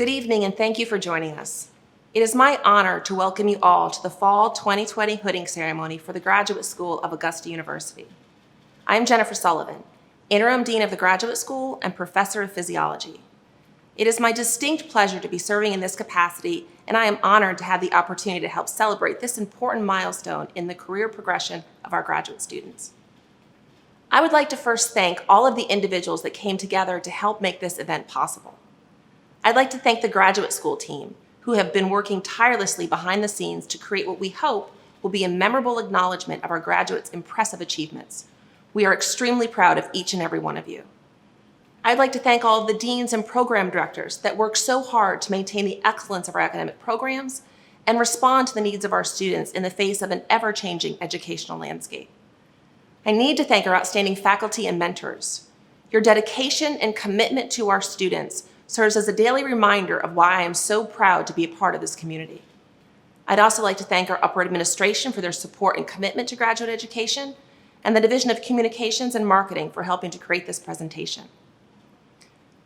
Good evening and thank you for joining us. It is my honor to welcome you all to the Fall 2020 hooding ceremony for the Graduate School of Augusta University. I am Jennifer Sullivan, Interim Dean of the Graduate School and Professor of Physiology. It is my distinct pleasure to be serving in this capacity, and I am honored to have the opportunity to help celebrate this important milestone in the career progression of our graduate students. I would like to first thank all of the individuals that came together to help make this event possible. I'd like to thank the graduate school team, who have been working tirelessly behind the scenes to create what we hope will be a memorable acknowledgement of our graduates' impressive achievements. We are extremely proud of each and every one of you. I'd like to thank all of the deans and program directors that work so hard to maintain the excellence of our academic programs and respond to the needs of our students in the face of an ever-changing educational landscape. I need to thank our outstanding faculty and mentors. Your dedication and commitment to our students serves as a daily reminder of why I am so proud to be a part of this community. I'd also like to thank our upper administration for their support and commitment to graduate education, and the Division of Communications and Marketing for helping to create this presentation.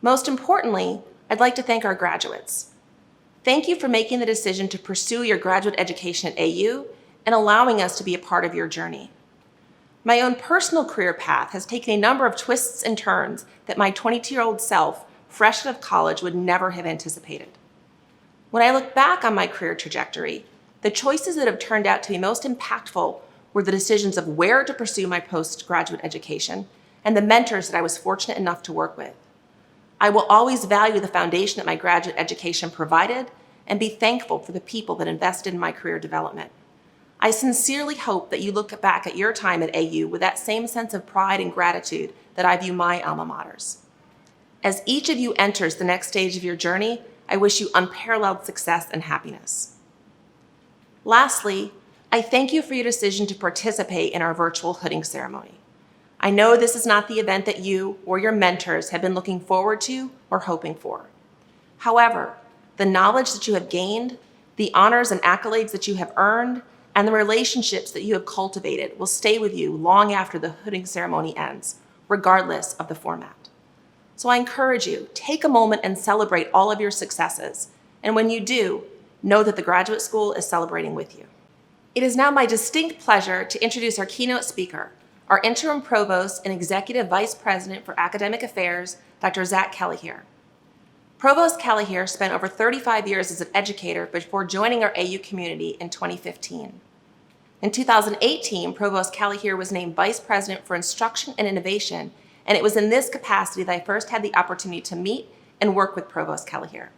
Most importantly, I'd like to thank our graduates. Thank you for making the decision to pursue your graduate education at AU and allowing us to be a part of your journey. My own personal career path has taken a number of twists and turns that my 22-year-old self, fresh out of college, would never have anticipated. When I look back on my career trajectory, the choices that have turned out to be most impactful were the decisions of where to pursue my postgraduate education and the mentors that I was fortunate enough to work with. I will always value the foundation that my graduate education provided and be thankful for the people that invested in my career development. I sincerely hope that you look back at your time at AU with that same sense of pride and gratitude that I view my alma maters. As each of you enters the next stage of your journey, I wish you unparalleled success and happiness. Lastly, I thank you for your decision to participate in our virtual hooding ceremony. I know this is not the event that you or your mentors have been looking forward to or hoping for. However, the knowledge that you have gained, the honors and accolades that you have earned, and the relationships that you have cultivated will stay with you long after the hooding ceremony ends, regardless of the format. So I encourage you, take a moment and celebrate all of your successes. And when you do, know that the graduate school is celebrating with you. It is now my distinct pleasure to introduce our keynote speaker, our interim provost and executive vice president for academic affairs, Dr. Zach Kelleher. Provost Kelleher spent over 35 years as an educator before joining our AU community in 2015. In 2018, Provost Kelleher was named Vice President for Instruction and Innovation, and it was in this capacity that I first had the opportunity to meet and work with Provost Kelleher.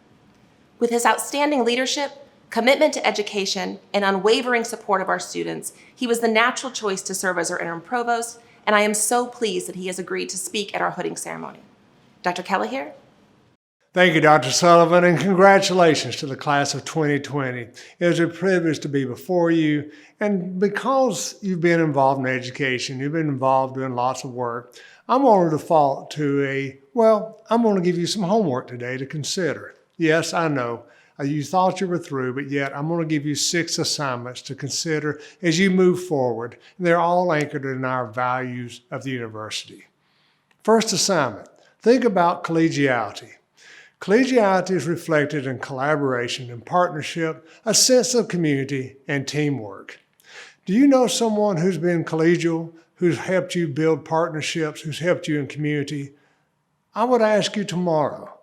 With his outstanding leadership, commitment to education, and unwavering support of our students, he was the natural choice to serve as our interim provost, and I am so pleased that he has agreed to speak at our hooding ceremony. Dr. Kelleher? Thank you, Dr. Sullivan, and congratulations to the class of 2020. It is a privilege to be before you, and because you've been involved in education, you've been involved doing lots of work, I'm going to default to I'm going to give you some homework today to consider. Yes, I know, you thought you were through, but yet I'm going to give you 6 assignments to consider as you move forward. And they're all anchored in our values of the university. First assignment, think about collegiality. Collegiality is reflected in collaboration and partnership, a sense of community, and teamwork. Do you know someone who's been collegial, who's helped you build partnerships, who's helped you in community? I would ask you tomorrow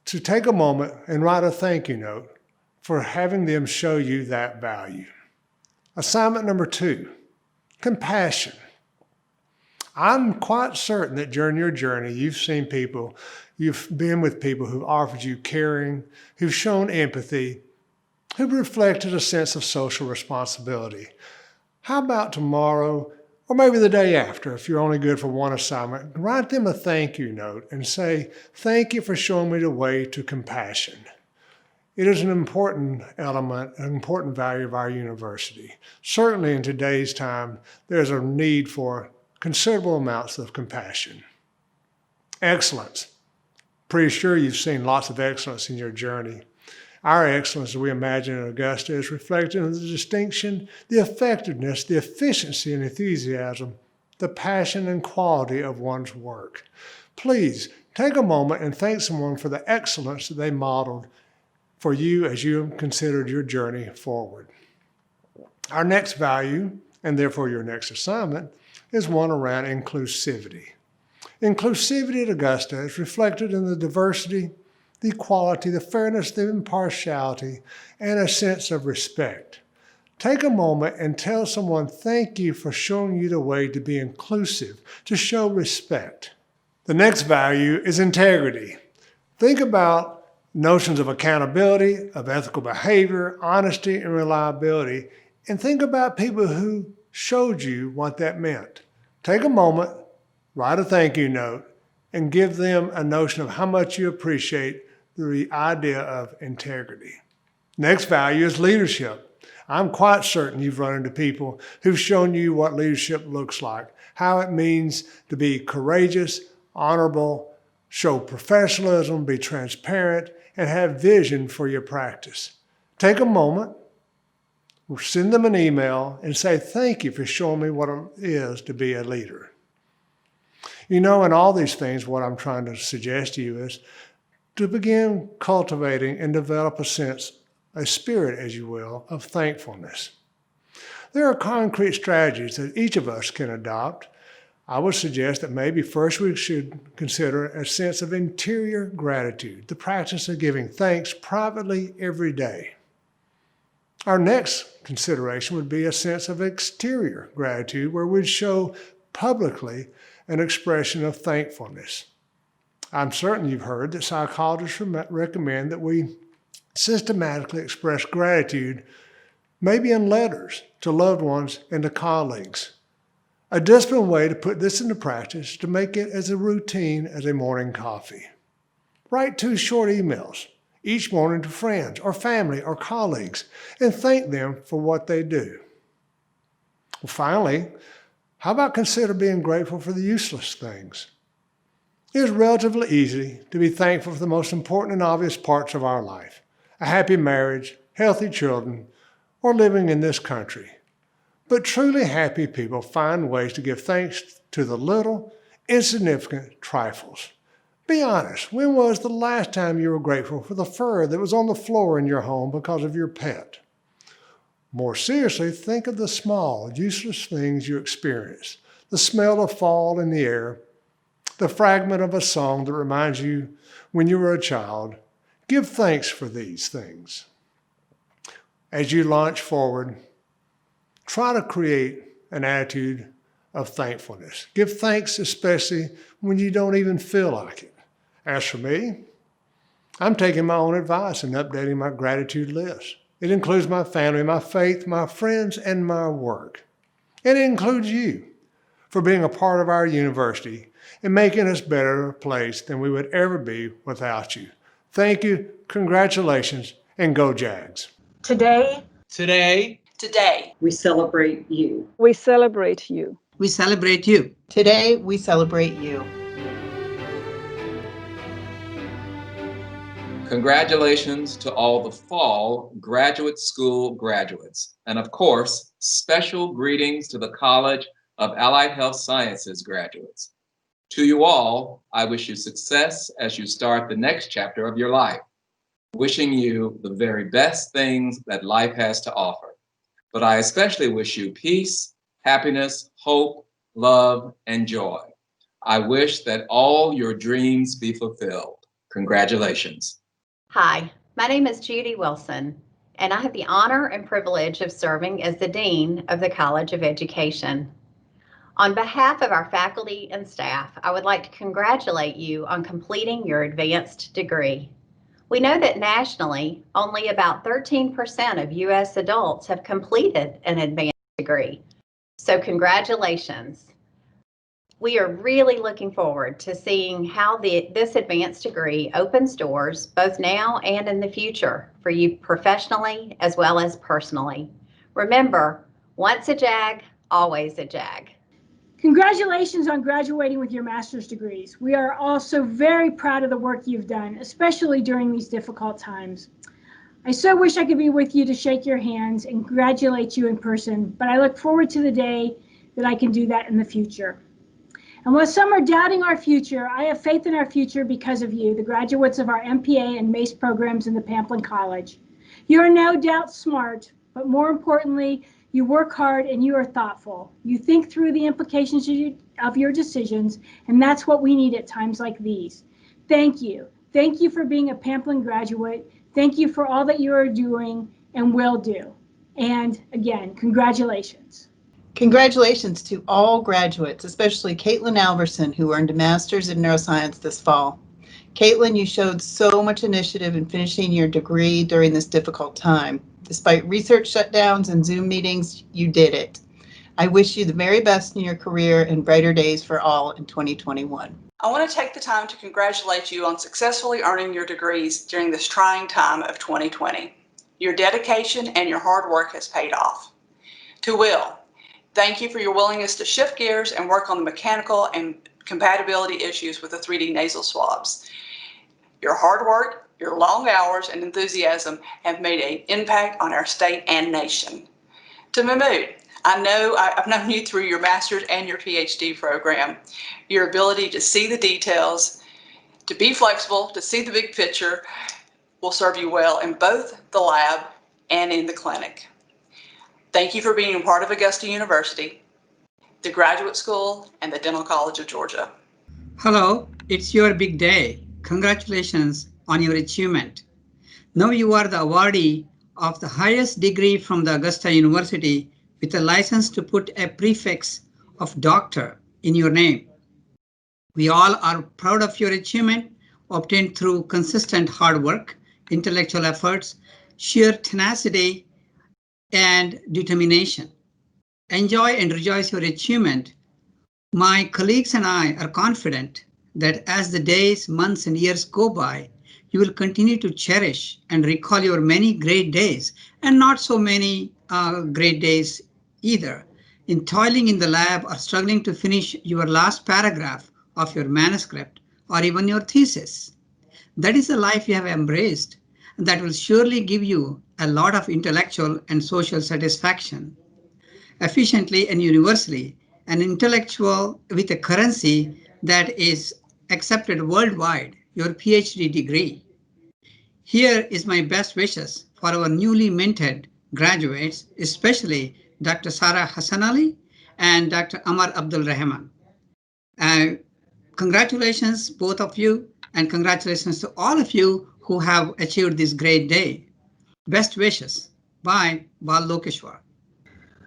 to take a moment and write a thank you note for having them show you that value. Assignment number 2, compassion. I'm quite certain that during your journey, you've been with people who've offered you caring, who've shown empathy, who've reflected a sense of social responsibility. How about tomorrow, or maybe the day after, if you're only good for one assignment, write them a thank you note and say, thank you for showing me the way to compassion. It is an important element, an important value of our university. Certainly in today's time, there's a need for considerable amounts of compassion. Excellence. Pretty sure you've seen lots of excellence in your journey. Our excellence, as we imagine in Augusta, is reflected in the distinction, the effectiveness, the efficiency and enthusiasm, the passion and quality of one's work. Please take a moment and thank someone for the excellence that they modeled for you as you have considered your journey forward. Our next value, and therefore your next assignment, is one around inclusivity. Inclusivity at Augusta is reflected in the diversity, the equality, the fairness, the impartiality, and a sense of respect. Take a moment and tell someone thank you for showing you the way to be inclusive, to show respect. The next value is integrity. Think about notions of accountability, of ethical behavior, honesty, and reliability, and think about people who showed you what that meant. Take a moment, write a thank you note, and give them a notion of how much you appreciate the idea of integrity. Next value is leadership. I'm quite certain you've run into people who've shown you what leadership looks like, how it means to be courageous, honorable, show professionalism, be transparent, and have vision for your practice. Take a moment, send them an email, and say, thank you for showing me what it is to be a leader. You know, in all these things, what I'm trying to suggest to you is to begin cultivating and develop a spirit, as you will, of thankfulness. There are concrete strategies that each of us can adopt. I would suggest that maybe first we should consider a sense of interior gratitude, the practice of giving thanks privately every day. Our next consideration would be a sense of exterior gratitude, where we'd show publicly an expression of thankfulness. I'm certain you've heard that psychologists recommend that we systematically express gratitude, maybe in letters to loved ones and to colleagues. A disciplined way to put this into practice is to make it as a routine as a morning coffee. Write 2 short emails each morning to friends or family or colleagues and thank them for what they do. Well, finally, how about consider being grateful for the useless things? It is relatively easy to be thankful for the most important and obvious parts of our life: a happy marriage, healthy children, or living in this country. But truly happy people find ways to give thanks to the little, insignificant trifles. Be honest, when was the last time you were grateful for the fur that was on the floor in your home because of your pet? More seriously, think of the small, useless things you experience: the smell of fall in the air, the fragment of a song that reminds you when you were a child. Give thanks for these things. As you launch forward, try to create an attitude of thankfulness. Give thanks especially when you don't even feel like it. As for me, I'm taking my own advice and updating my gratitude list. It includes my family, my faith, my friends, and my work. And it includes you for being a part of our university and making us better place than we would ever be without you. Thank you, congratulations, and go Jags. Today, we celebrate you. we celebrate you. We celebrate you. Today, we celebrate you. Congratulations to all the fall graduate school graduates. And of course, special greetings to the College of Allied Health Sciences graduates. To you all, I wish you success as you start the next chapter of your life. Wishing you the very best things that life has to offer. But I especially wish you peace, happiness, hope, love, and joy. I wish that all your dreams be fulfilled. Congratulations. Hi, my name is Judy Wilson, and I have the honor and privilege of serving as the Dean of the College of Education. On behalf of our faculty and staff, I would like to congratulate you on completing your advanced degree. We know that nationally, only about 13% of U.S. adults have completed an advanced degree. So congratulations. We are really looking forward to seeing how this advanced degree opens doors both now and in the future for you professionally as well as personally. Remember, once a JAG, always a JAG. Congratulations on graduating with your master's degrees. We are also very proud of the work you've done, especially during these difficult times. I so wish I could be with you to shake your hands and congratulate you in person, but I look forward to the day that I can do that in the future. And while some are doubting our future, I have faith in our future because of you, the graduates of our MPA and MACE programs in the Pamplin College. You are no doubt smart, but more importantly, you work hard and you are thoughtful. You think through the implications of your decisions, and that's what we need at times like these. Thank you. Thank you for being a Pamplin graduate. Thank you for all that you are doing and will do. And again, congratulations. Congratulations to all graduates, especially Caitlin Alverson, who earned a master's in neuroscience this fall. Caitlin, you showed so much initiative in finishing your degree during this difficult time. Despite research shutdowns and Zoom meetings, you did it. I wish you the very best in your career and brighter days for all in 2021. I want to take the time to congratulate you on successfully earning your degrees during this trying time of 2020. Your dedication and your hard work has paid off. To Will, thank you for your willingness to shift gears and work on the mechanical and compatibility issues with the 3D nasal swabs. Your hard work, your long hours, and enthusiasm have made an impact on our state and nation. To Mahmood, I know I've known you through your master's and your PhD program. Your ability to see the details, to be flexible, to see the big picture will serve you well in both the lab and in the clinic. Thank you for being a part of Augusta University, the Graduate School, and the Dental College of Georgia. Hello, it's your big day. Congratulations on your achievement. Now you are the awardee of the highest degree from the Augusta University with a license to put a prefix of doctor in your name. We all are proud of your achievement obtained through consistent hard work, intellectual efforts, sheer tenacity, and determination. Enjoy and rejoice your achievement. My colleagues and I are confident that as the days, months, and years go by, you will continue to cherish and recall your many great days and not so many great days either, in toiling in the lab or struggling to finish your last paragraph of your manuscript or even your thesis. That is the life you have embraced, and that will surely give you a lot of intellectual and social satisfaction. Efficiently and universally, an intellectual with a currency that is accepted worldwide, your PhD degree. Here is my best wishes for our newly minted graduates, especially Dr. Sarah Hassan Ali and Dr. Amar Abdul Rahman. Congratulations, both of you, and congratulations to all of you who have achieved this great day. Best wishes. Bye, Bal Lokeshwar.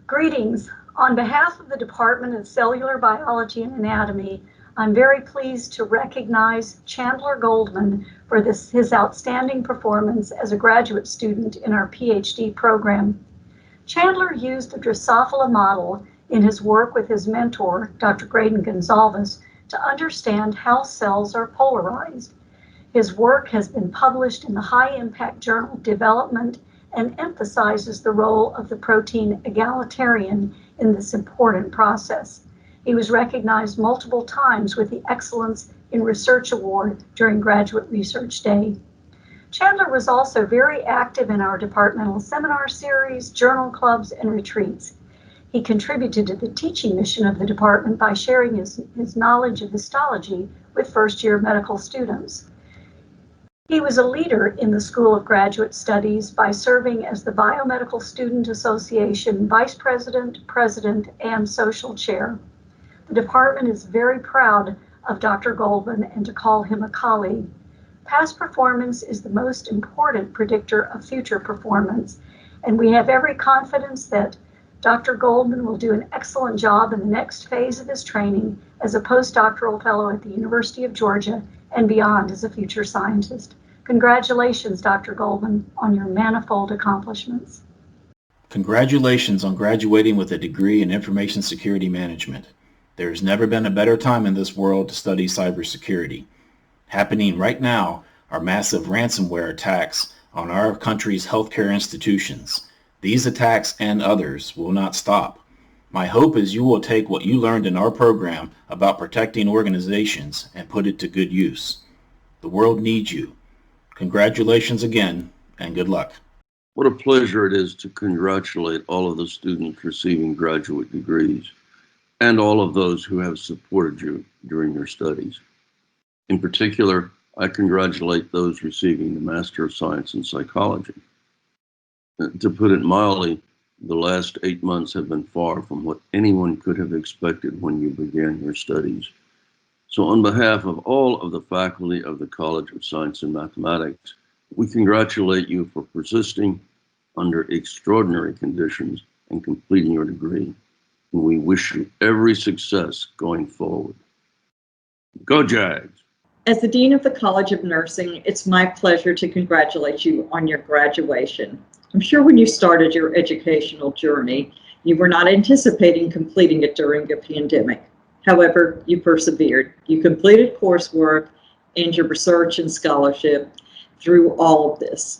Greetings. On behalf of the Department of Cellular Biology and Anatomy, I'm very pleased to recognize Chandler Goldman for his outstanding performance as a graduate student in our PhD program. Chandler used the Drosophila model in his work with his mentor, Dr. Graydon Gonzalez, to understand how cells are polarized. His work has been published in the high-impact journal Development and emphasizes the role of the protein egalitarian in this important process. He was recognized multiple times with the Excellence in Research Award during Graduate Research Day. Chandler was also very active in our departmental seminar series, journal clubs, and retreats. He contributed to the teaching mission of the department by sharing his knowledge of histology with first-year medical students. He was a leader in the School of Graduate Studies by serving as the Biomedical Student Association Vice President, President, and Social Chair. The department is very proud of Dr. Goldman and to call him a colleague. Past performance is the most important predictor of future performance, and we have every confidence that Dr. Goldman will do an excellent job in the next phase of his training as a postdoctoral fellow at the University of Georgia and beyond as a future scientist. Congratulations, Dr. Goldman, on your manifold accomplishments. Congratulations on graduating with a degree in Information Security Management. There has never been a better time in this world to study cybersecurity. Happening right now are massive ransomware attacks on our country's healthcare institutions. These attacks and others will not stop. My hope is you will take what you learned in our program about protecting organizations and put it to good use. The world needs you. Congratulations again, and good luck. What a pleasure it is to congratulate all of the students receiving graduate degrees. and all of those who have supported you during your studies. In particular, I congratulate those receiving the Master of Science in Psychology. To put it mildly, the last 8 months have been far from what anyone could have expected when you began your studies. So on behalf of all of the faculty of the College of Science and Mathematics, we congratulate you for persisting under extraordinary conditions and completing your degree. And we wish you every success going forward. Go Jags! As the Dean of the College of Nursing, it's my pleasure to congratulate you on your graduation. I'm sure when you started your educational journey, you were not anticipating completing it during a pandemic. However, you persevered. You completed coursework and your research and scholarship through all of this.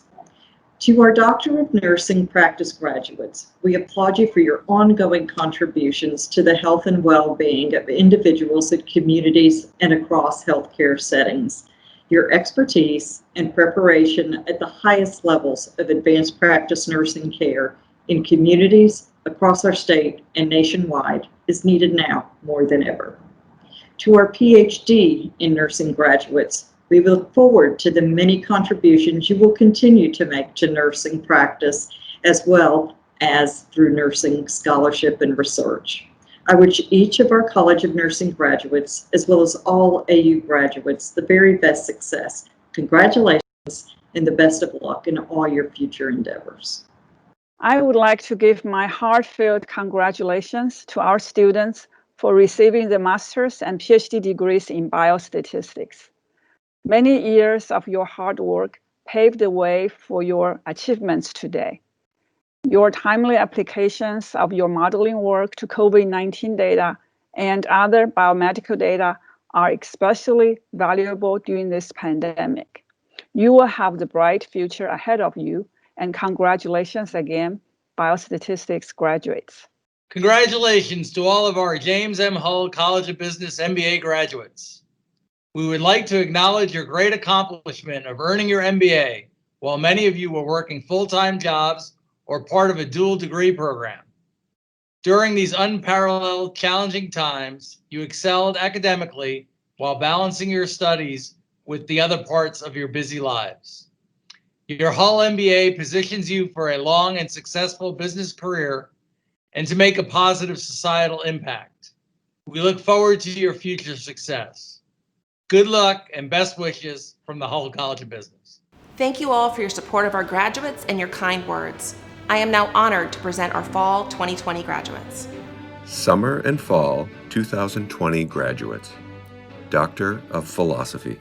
To our Doctor of Nursing practice graduates, we applaud you for your ongoing contributions to the health and well-being of individuals and communities and across healthcare settings. Your expertise and preparation at the highest levels of advanced practice nursing care in communities across our state and nationwide is needed now more than ever. To our PhD in nursing graduates, we look forward to the many contributions you will continue to make to nursing practice, as well as through nursing scholarship and research. I wish each of our College of Nursing graduates, as well as all AU graduates, the very best success. Congratulations and the best of luck in all your future endeavors. I would like to give my heartfelt congratulations to our students for receiving the master's and PhD degrees in biostatistics. Many years of your hard work paved the way for your achievements today. Your timely applications of your modeling work to COVID-19 data and other biomedical data are especially valuable during this pandemic. You will have the bright future ahead of you, and congratulations again, biostatistics graduates. Congratulations to all of our James M. Hull College of Business MBA graduates. We would like to acknowledge your great accomplishment of earning your MBA while many of you were working full-time jobs or part of a dual degree program. During these unparalleled, challenging times, you excelled academically while balancing your studies with the other parts of your busy lives. Your Hull MBA positions you for a long and successful business career and to make a positive societal impact. We look forward to your future success. Good luck and best wishes from the Hull College of Business. Thank you all for your support of our graduates and your kind words. I am now honored to present our Fall 2020 graduates. Summer and Fall 2020 graduates. Doctor of Philosophy.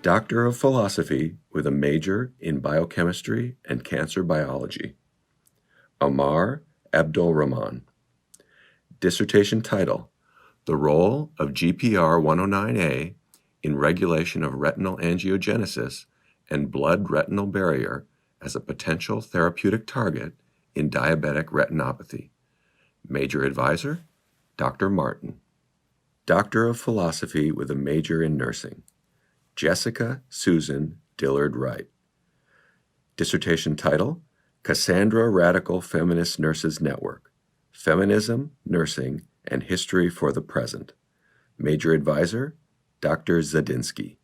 Doctor of Philosophy with a major in Biochemistry and Cancer Biology. Amar Abdul Rahman. Dissertation title, The Role of GPR 109A in Regulation of Retinal Angiogenesis and Blood Retinal Barrier as a Potential Therapeutic Target in Diabetic Retinopathy. Major advisor, Dr. Martin. Doctor of Philosophy with a major in Nursing. Jessica Susan Dillard Wright. Dissertation title, Cassandra Radical Feminist Nurses Network, Feminism, Nursing, and History for the Present. Major advisor, Dr. Zadinsky.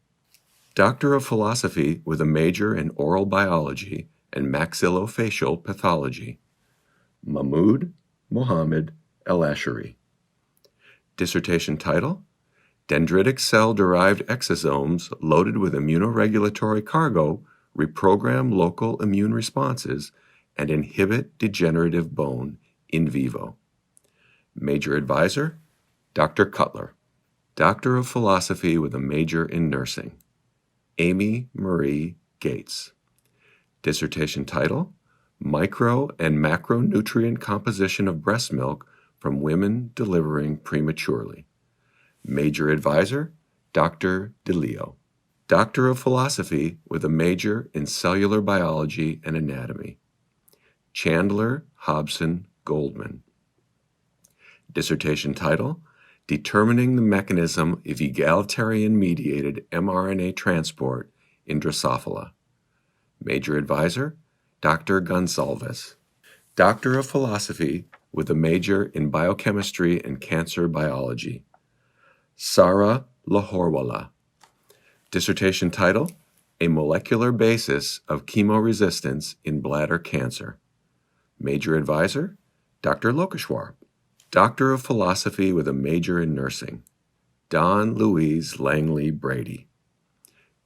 Doctor of Philosophy with a major in Oral Biology and Maxillofacial Pathology. Mahmoud Mohammed El-Ashari. Dissertation title, Dendritic Cell-Derived Exosomes Loaded with Immunoregulatory Cargo Reprogram Local Immune Responses and Inhibit Degenerative Bone in Vivo. Major advisor, Dr. Cutler. Doctor of Philosophy with a major in Nursing. Amy Marie Gates. Dissertation title, Micro and Macronutrient Composition of Breast Milk from Women Delivering Prematurely. Major advisor, Dr. DeLeo. Doctor of Philosophy with a major in Cellular Biology and Anatomy. Chandler Hobson Goldman. Dissertation title, Determining the Mechanism of Egalitarian-Mediated mRNA Transport in Drosophila. Major advisor, Dr. Gonsalves. Doctor of Philosophy with a major in biochemistry and cancer biology. Sara Lahorwala. Dissertation title, A Molecular Basis of Chemoresistance in Bladder Cancer. Major advisor, Dr. Lokeshwar. Doctor of Philosophy with a major in nursing, Dawn Louise Langley Brady.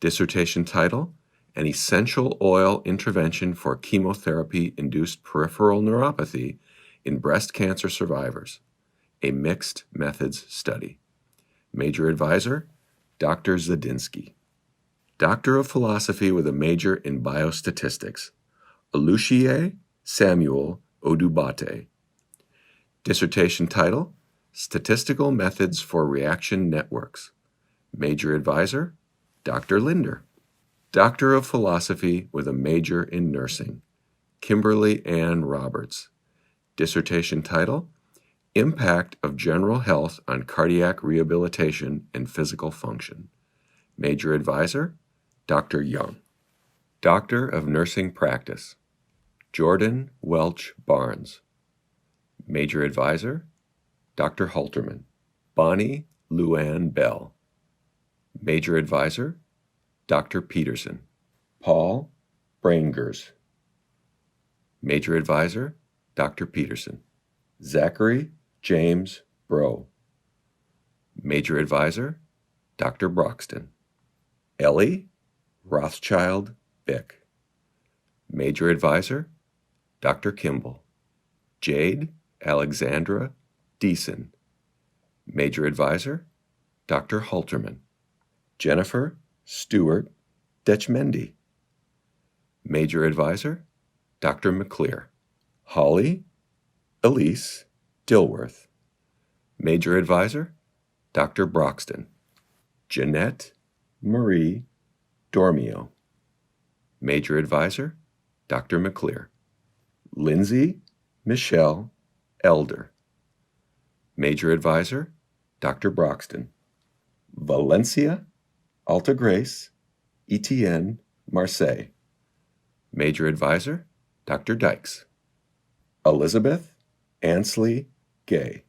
Dissertation title, An Essential Oil Intervention for Chemotherapy-Induced Peripheral Neuropathy in Breast Cancer Survivors, a Mixed Methods Study. Major advisor, Dr. Zadinsky. Doctor of Philosophy with a major in Biostatistics, Oluchiye Samuel Odubate. Dissertation title, Statistical Methods for Reaction Networks. Major advisor, Dr. Linder. Doctor of Philosophy with a major in nursing, Kimberly Ann Roberts. Dissertation title, Impact of General Health on Cardiac Rehabilitation and Physical Function. Major advisor, Dr. Young. Doctor of Nursing Practice, Jordan Welch Barnes. Major advisor, Dr. Halterman. Bonnie Luann Bell. Major advisor, Dr. Peterson. Paul Braingers. Major advisor, Dr. Peterson. Zachary James Bro. Major advisor, Dr. Broxton. Ellie Rothschild Bick. Major advisor, Dr. Kimball. Jade Alexandra Deason. Major advisor, Dr. Halterman. Jennifer Stewart Detchmendy. Major advisor, Dr. McClear. Holly Elise Dilworth. Major advisor, Dr. Broxton. Jeanette Marie Dormio. Major advisor, Dr. McClear. Lindsay Michelle Elder. Major advisor, Dr. Broxton. Valencia Altagrace Etienne Marseille. Major advisor, Dr. Dykes. Elizabeth Ansley Gay.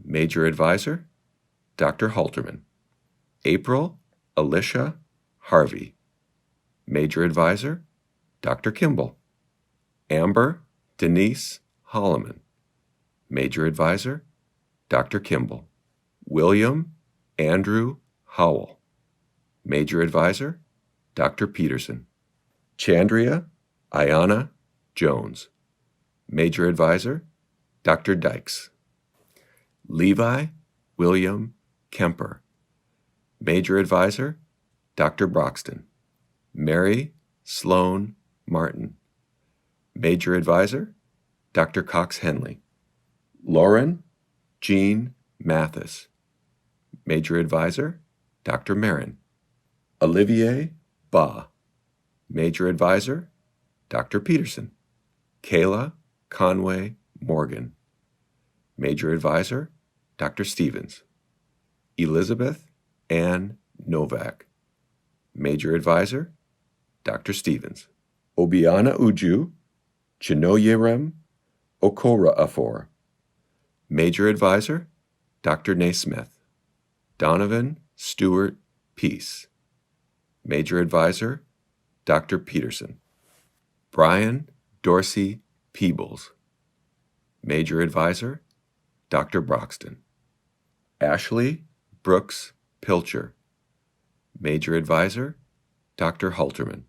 Major advisor, Dr. Halterman. April Alicia Harvey. Major advisor, Dr. Kimball. Amber Denise Holloman. Major advisor, Dr. Kimball. William Andrew Howell. Major advisor, Dr. Peterson. Chandria Ayana Jones. Major advisor, Dr. Dykes. Levi William Kemper. Major advisor, Dr. Broxton. Mary Sloan Martin. Major advisor, Dr. Cox Henley. Lauren Jean Mathis. Major advisor, Dr. Marin. Olivier Ba. Major advisor, Dr. Peterson. Kayla Conway Morgan. Major advisor, Dr. Stevens. Elizabeth Ann Novak. Major advisor, Dr. Stevens. Obiana Uju Chinoyerem Okora Afor. Major advisor, Dr. Naismith. Donovan Stewart Peace. Major advisor, Dr. Peterson. Brian Dorsey Peebles. Major advisor, Dr. Broxton. Ashley Brooks Pilcher. Major advisor, Dr. Halterman.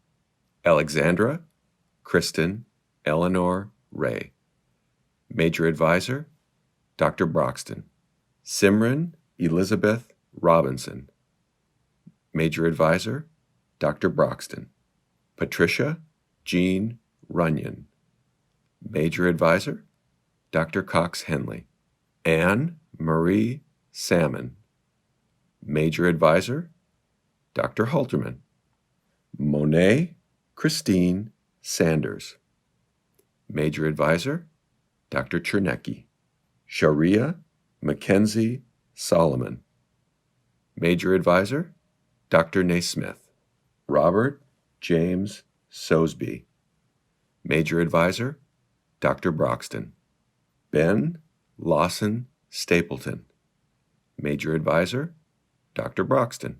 Alexandra Kristen Eleanor Ray. Major advisor, Dr. Broxton. Simran Elizabeth Robinson. Major advisor, Dr. Broxton. Patricia Jean Runyon. Major advisor, Dr. Cox Henley. Anne Marie Salmon. Major advisor, Dr. Halterman. Monet Christine Sanders. Major advisor, Dr. Chernecki. Sharia Mackenzie Solomon. Major advisor, Dr. Naismith. Robert James Sosby. Major advisor, Dr. Broxton. Ben Lawson Stapleton. Major Advisor, Dr. Broxton.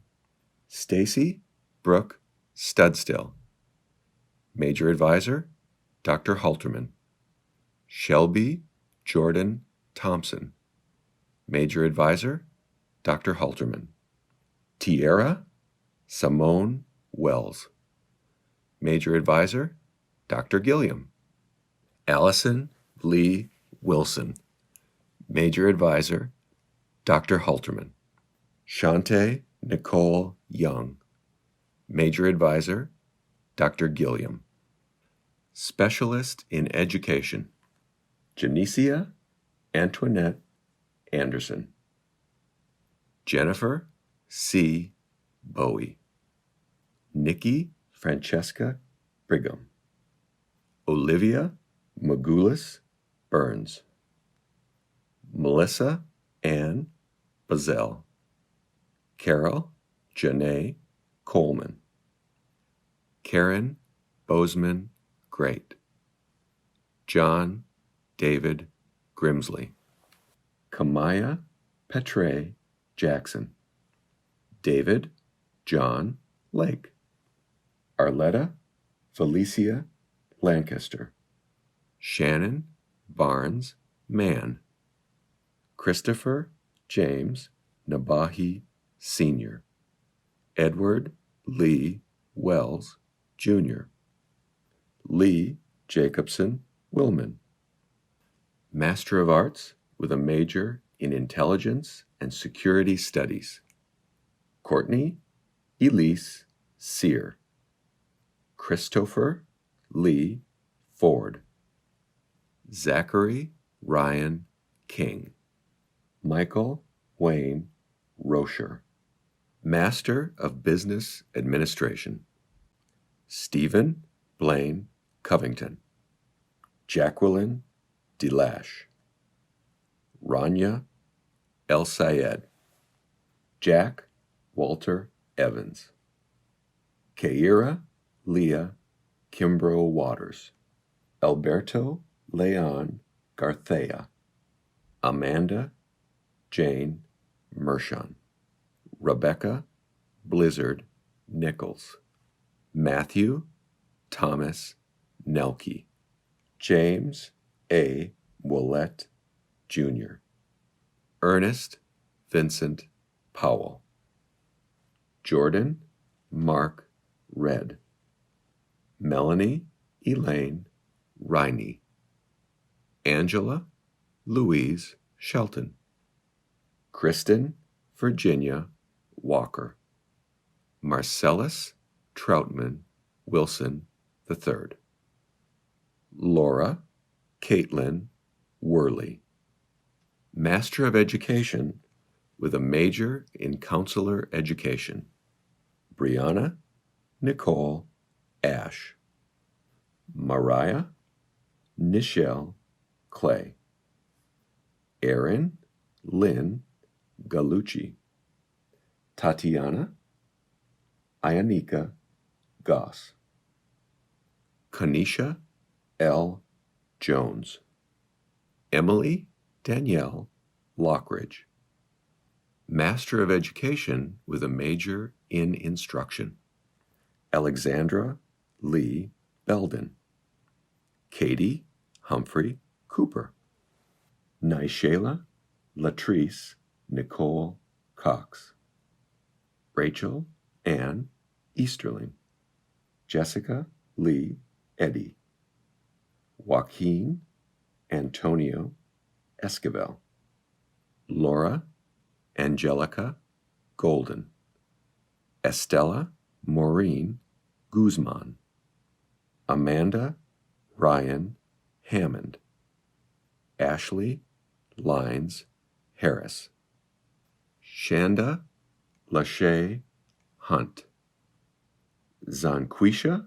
Stacy Brooke Studstill. Major Advisor, Dr. Halterman. Shelby Jordan Thompson. Major Advisor, Dr. Halterman. Tierra Simone Wells. Major Advisor, Dr. Gilliam. Allison Lee Wilson. Major Advisor, Dr. Halterman. Shante Nicole Young. Major Advisor, Dr. Gilliam. Specialist in Education, Janicia Antoinette Anderson. Jennifer C. Bowie. Nikki Francesca Brigham. Olivia Magoulis Burns. Melissa Ann Bazell. Carol Janae Coleman. Karen Bozeman Great. John David Grimsley. Kamaya Petre Jackson. David John Lake. Arletta Felicia Lancaster. Shannon Barnes Mann. Christopher James Nabahi Sr. Edward Lee Wells Jr. Lee Jacobson Willman. Master of Arts with a major in Intelligence and Security Studies, Courtney Elise Sear. Christopher Lee Ford. Zachary Ryan King. Michael Wayne Rocher. Master of Business Administration, Stephen Blaine Covington. Jacqueline Delash. Rania El Sayed. Jack Walter Evans. Keira Leah Kimbrough Waters. Alberto Leon Garthea. Amanda Jane Mershon. Rebecca Blizzard Nichols. Matthew Thomas Nelke. James A. Willett Jr. Ernest Vincent Powell. Jordan Mark Red. Melanie Elaine Riney. Angela Louise Shelton. Kristen Virginia Walker. Marcellus Troutman Wilson III. Laura Caitlin Worley. Master of Education with a major in Counselor Education, Brianna Nicole Ash. Mariah Nichelle Clay. Erin Lynn Galucci. Tatiana Ionika Goss. Kanisha L. Jones. Emily Danielle Lockridge. Master of Education with a major in Instruction, Alexandra Lee Belden. Katie Humphrey Cooper. Nishayla Latrice Nicole Cox. Rachel Ann Easterling. Jessica Lee Eddy. Joaquin Antonio Esquivel. Laura Angelica Golden. Estella Maureen Guzman. Amanda Ryan Hammond. Ashley Lines Harris. Shanda Lachey Hunt. Zanquisha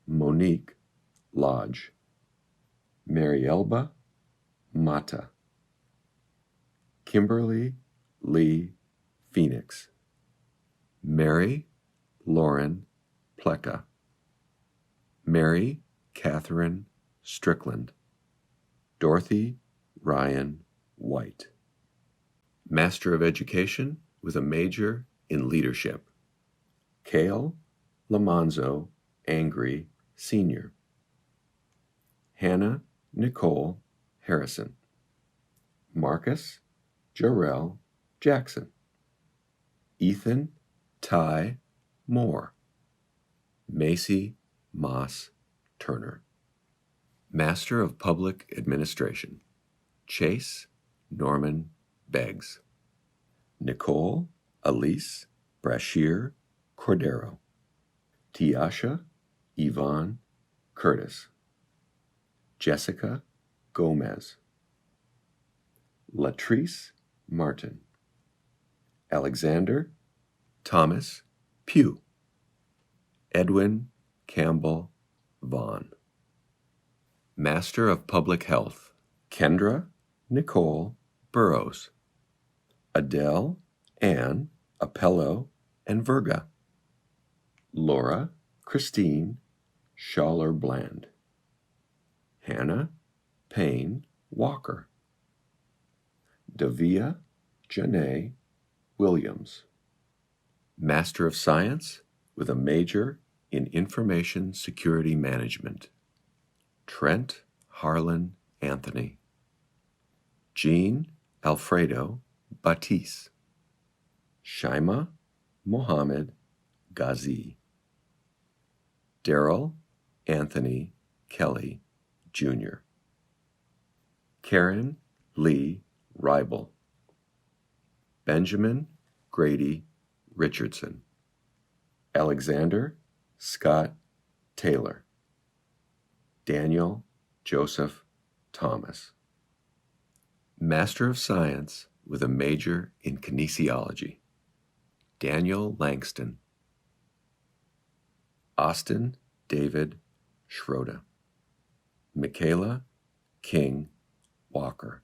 Monique Lodge. Marielba Mata. Kimberly Lee Phoenix. Mary Lauren Pleka. Mary Catherine Strickland. Dorothy Ryan White. Master of Education with a major in leadership, Cale Lamonzo Angry, Sr. Hannah Nicole Harrison. Marcus Jarrell Jackson. Ethan Ty Moore. Macy Moss Turner. Master of Public Administration, Chase Norman Beggs. Nicole Elise Brashear Cordero. Tiasha Yvonne Curtis. Jessica Gomez. Latrice Martin. Alexander Thomas Pugh. Edwin Campbell Vaughn. Master of Public Health, Kendra Nicole Burrows. Adele Ann Appello and Verga. Laura Christine Schaller Bland. Hannah Payne Walker. Davia Janae Williams. Master of Science with a major in Information Security Management, Trent Harlan Anthony. Jean Alfredo Batiste. Shaima Mohammed Ghazi. Daryl Anthony Kelly, Jr. Karen Lee Reibel. Benjamin Grady Richardson. Alexander Scott Taylor. Daniel Joseph Thomas. Master of Science with a major in kinesiology, Daniel Langston. Austin David Schroeder. Michaela King Walker.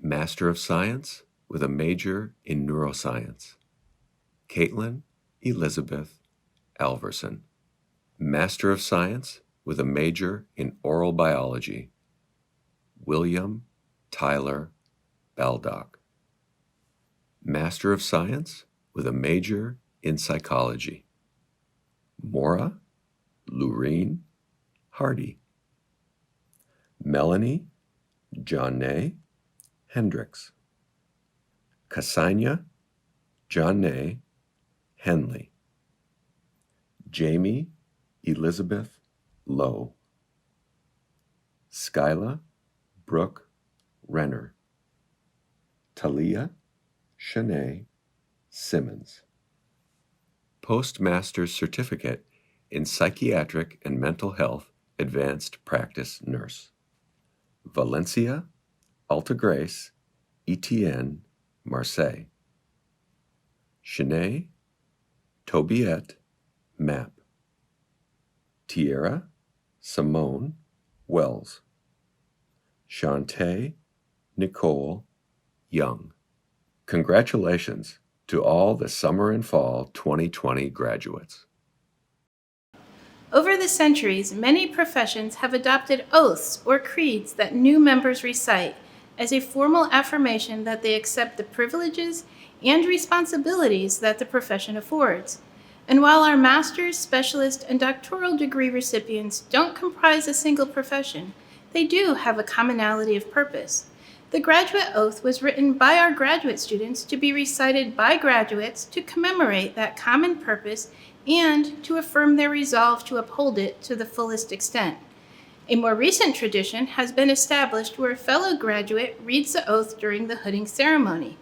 Master of Science with a major in neuroscience, Caitlin Elizabeth Alverson. Master of Science with a major in oral biology, William Tyler Baldock. Master of Science with a major in psychology, Maura Lureen Hardy. Melanie Johnne Hendricks. Cassania Johnne Henley. Jamie Elizabeth Lowe. Skyla Brooke Renner. Talia Shanae Simmons. Postmaster's Certificate in Psychiatric and Mental Health Advanced Practice Nurse, Valencia Altagrace Etienne Marseille. Shanae Tobiette Mapp. Tierra Simone Wells. Shantae Nicole Young. Congratulations to all the summer and fall 2020 graduates. Over the centuries, many professions have adopted oaths or creeds that new members recite as a formal affirmation that they accept the privileges and responsibilities that the profession affords. And while our master's, specialist, and doctoral degree recipients don't comprise a single profession, they do have a commonality of purpose. The graduate oath was written by our graduate students to be recited by graduates to commemorate that common purpose and to affirm their resolve to uphold it to the fullest extent. A more recent tradition has been established where a fellow graduate reads the oath during the hooding ceremony.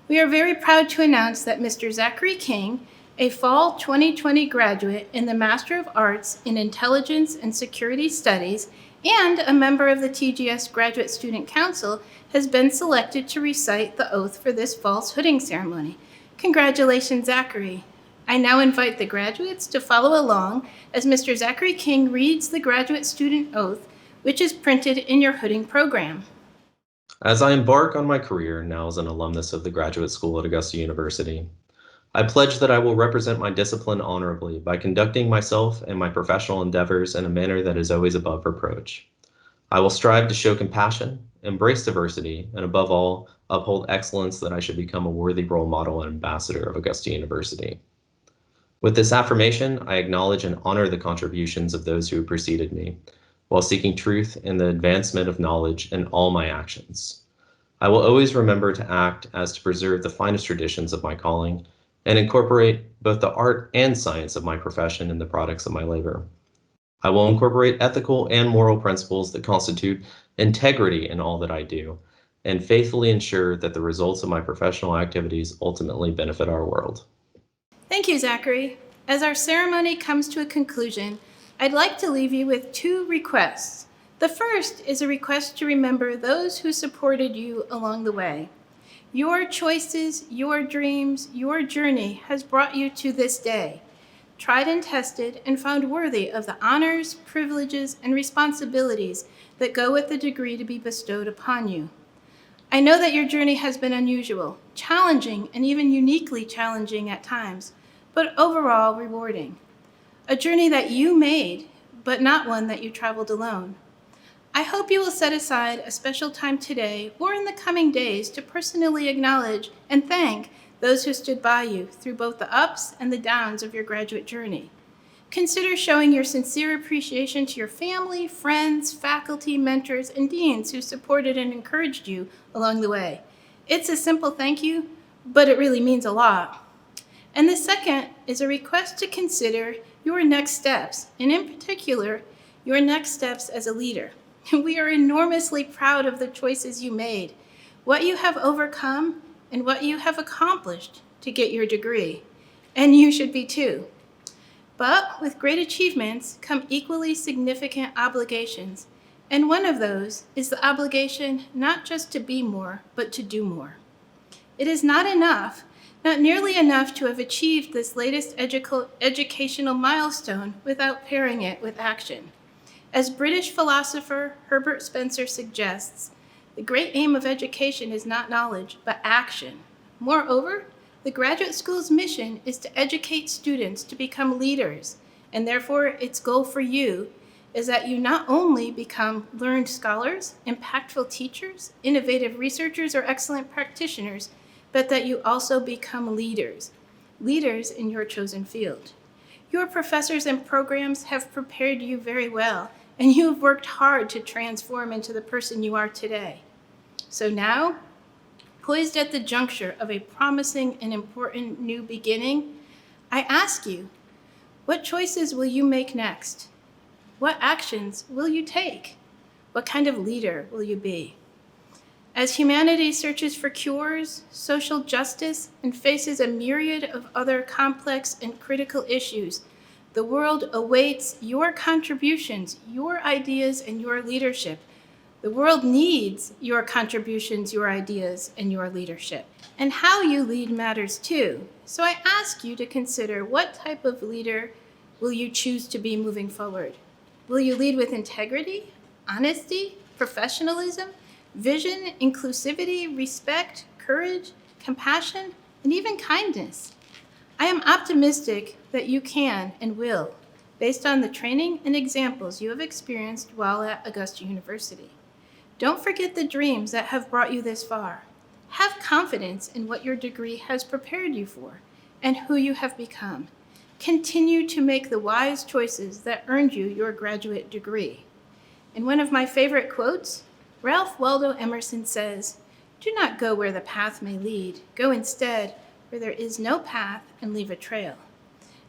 We are very proud to announce that Mr. Zachary King, a fall 2020 graduate in the Master of Arts in Intelligence and Security Studies and a member of the TGS Graduate Student Council, has been selected to recite the oath for this fall's hooding ceremony. Congratulations, Zachary. I now invite the graduates to follow along as Mr. Zachary King reads the graduate student oath, which is printed in your hooding program. As I embark on my career now as an alumnus of the Graduate School at Augusta University, I pledge that I will represent my discipline honorably by conducting myself and my professional endeavors in a manner that is always above reproach. I will strive to show compassion embrace diversity, and above all, uphold excellence, that I should become a worthy role model and ambassador of Augusta University. With this affirmation, I acknowledge and honor the contributions of those who have preceded me, while seeking truth in the advancement of knowledge in all my actions. I will always remember to act as to preserve the finest traditions of my calling and incorporate both the art and science of my profession in the products of my labor. I will incorporate ethical and moral principles that constitute integrity in all that I do, and faithfully ensure that the results of my professional activities ultimately benefit our world. Thank you, Zachary. As our ceremony comes to a conclusion, I'd like to leave you with 2 requests. The first is a request to remember those who supported you along the way. Your choices, your dreams, your journey has brought you to this day, tried and tested and found worthy of the honors, privileges, and responsibilities that go with the degree to be bestowed upon you. I know that your journey has been unusual, challenging, and even uniquely challenging at times, but overall rewarding. A journey that you made, but not one that you traveled alone. I hope you will set aside a special time today or in the coming days to personally acknowledge and thank those who stood by you through both the ups and the downs of your graduate journey. Consider showing your sincere appreciation to your family, friends, faculty, mentors, and deans who supported and encouraged you along the way. It's a simple thank you, but it really means a lot. And the second is a request to consider your next steps, and in particular, your next steps as a leader. We are enormously proud of the choices you made, what you have overcome, and what you have accomplished to get your degree. And you should be too. But with great achievements come equally significant obligations, and one of those is the obligation not just to be more, but to do more. It is not enough, not nearly enough to have achieved this latest educational milestone without pairing it with action. As British philosopher Herbert Spencer suggests, the great aim of education is not knowledge, but action. Moreover, the graduate school's mission is to educate students to become leaders, and therefore its goal for you is that you not only become learned scholars, impactful teachers, innovative researchers, or excellent practitioners, but that you also become leaders in your chosen field. Your professors and programs have prepared you very well, and you have worked hard to transform into the person you are today. So now, poised at the juncture of a promising and important new beginning, I ask you, what choices will you make next? What actions will you take? What kind of leader will you be? As humanity searches for cures, social justice, and faces a myriad of other complex and critical issues, the world awaits your contributions, your ideas, and your leadership. The world needs your contributions, your ideas, and your leadership. And how you lead matters too. So I ask you to consider, what type of leader will you choose to be moving forward? Will you lead with integrity, honesty, professionalism, vision, inclusivity, respect, courage, compassion, and even kindness? I am optimistic that you can and will, based on the training and examples you have experienced while at Augusta University. Don't forget the dreams that have brought you this far. Have confidence in what your degree has prepared you for and who you have become. Continue to make the wise choices that earned you your graduate degree. In one of my favorite quotes, Ralph Waldo Emerson says, "Do not go where the path may lead. Go instead where there is no path and leave a trail."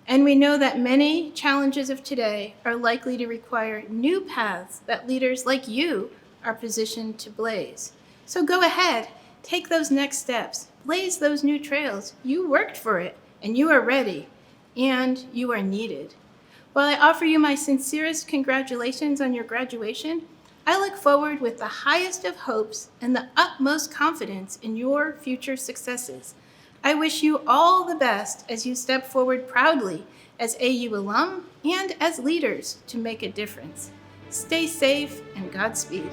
And we know that many challenges of today are likely to require new paths that leaders like you are positioned to blaze. So go ahead, take those next steps, blaze those new trails. You worked for it, and you are ready, and you are needed. While I offer you my sincerest congratulations on your graduation, I look forward with the highest of hopes and the utmost confidence in your future successes. I wish you all the best as you step forward proudly as AU alum and as leaders to make a difference. Stay safe and Godspeed.